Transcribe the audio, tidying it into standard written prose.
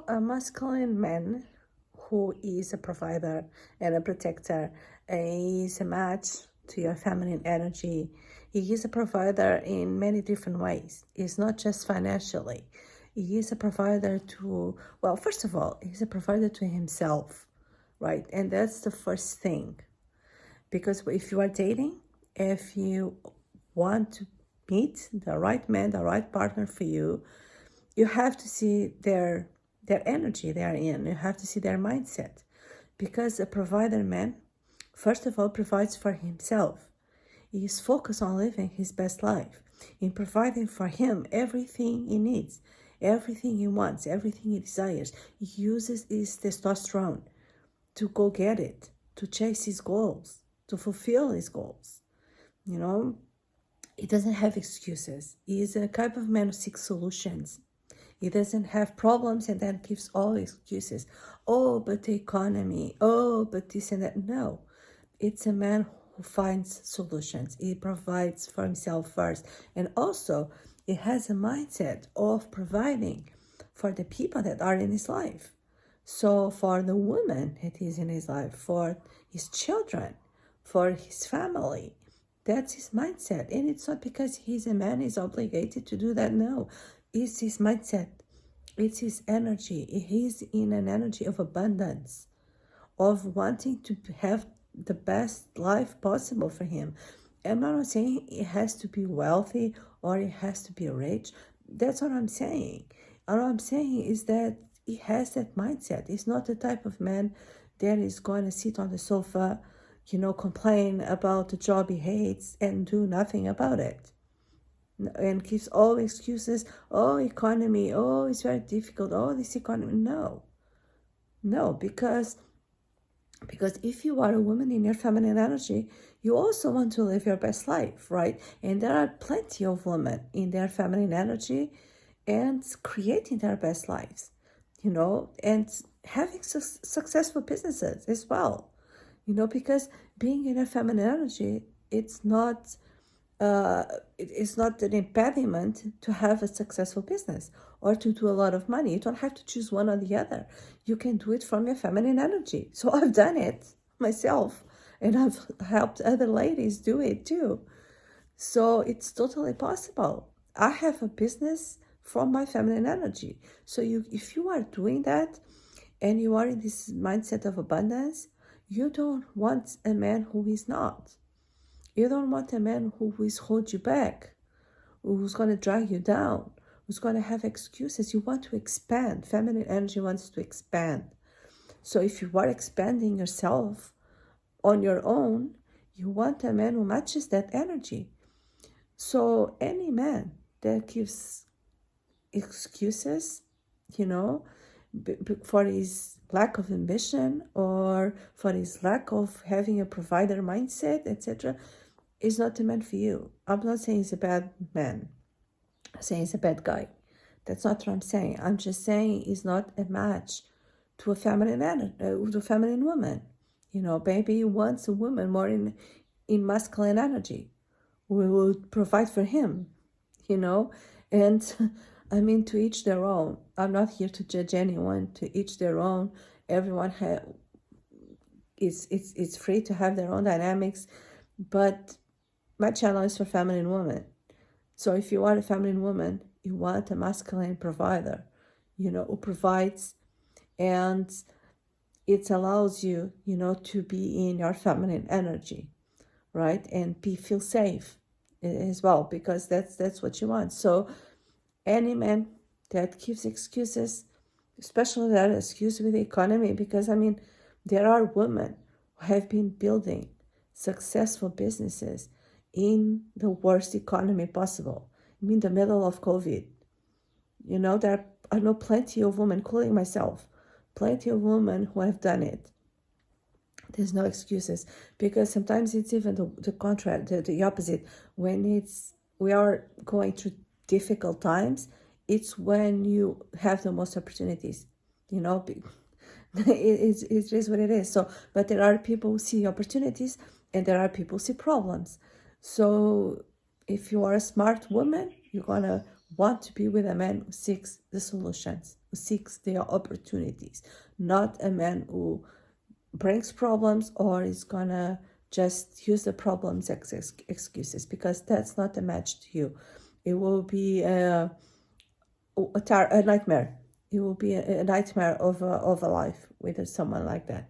A masculine man who is a provider and a protector is a match to your feminine energy. He is a provider in many different ways. It's not just financially. He is a provider to, well, first of all, he's a provider to himself, right? And that's the first thing. Because if you are dating, if you want to meet the right man, the right partner for you, you have to see their energy they are in. You have to see their mindset. Because a provider man, first of all, provides for himself. He is focused on living his best life, in providing for him everything he needs, everything he wants, everything he desires. He uses his testosterone to go get it, to chase his goals, to fulfill his goals. You know, he doesn't have excuses. He is a type of man who seeks solutions. He doesn't have problems and then gives all excuses. Oh, but the economy. Oh, but this and that. No, it's a man who finds solutions. He provides for himself first. And also, he has a mindset of providing for the people that are in his life. So for the woman that is in his life, for his children, for his family, that's his mindset. And it's not because he's a man, he's obligated to do that. No, it's his mindset. It's his energy. He's in an energy of abundance, of wanting to have the best life possible for him. I'm not saying it has to be wealthy or it has to be rich. That's what I'm saying. All I'm saying is that he has that mindset. He's not the type of man that is going to sit on the sofa, complain about the job he hates and do nothing about it. And gives all excuses. Oh, economy. Oh, it's very difficult. Oh, this economy. No, because if you are a woman in your feminine energy, you also want to live your best life, right? And there are plenty of women in their feminine energy and creating their best lives, and having successful businesses as well, because being in a feminine energy, it's not it's not an impediment to have a successful business or to do a lot of money. You don't have to choose one or the other. You can do it from your feminine energy. So I've done it myself, and I've helped other ladies do it too. So it's totally possible. I have a business from my feminine energy. So if you are doing that and you are in this mindset of abundance, you don't want a man who is not. You don't want a man who is hold you back, who's going to drag you down, who's going to have excuses. You want to expand. Feminine energy wants to expand. So if you are expanding yourself on your own, you want a man who matches that energy. So any man that gives excuses, for his lack of ambition or for his lack of having a provider mindset, etc., is not a man for you. I'm not saying he's a bad man. I'm saying he's a bad guy. That's not what I'm saying. I'm just saying he's not a match to a feminine woman. Maybe he wants a woman more in masculine energy. We will provide for him, and I mean, to each their own. I'm not here to judge anyone. To each their own. Everyone it's free to have their own dynamics, but my channel is for feminine women. So if you are a feminine woman, you want a masculine provider, who provides, and it allows you, to be in your feminine energy, right? And feel safe as well, because that's what you want. So any man that gives excuses, especially that excuse with the economy, because there are women who have been building successful businesses in the worst economy possible. In the middle of COVID, I know plenty of women, including myself, plenty of women who have done it. There's no excuses, because sometimes it's even the contrary, the opposite. When we are going through difficult times, it's when you have the most opportunities. It is what it is. So, but there are people who see opportunities, and there are people who see problems. So if you are a smart woman, you're gonna want to be with a man who seeks the solutions, who seeks their opportunities, not a man who brings problems or is gonna just use the problems as excuses, because that's not a match to you. It will be a nightmare. It will be a nightmare of a life with someone like that.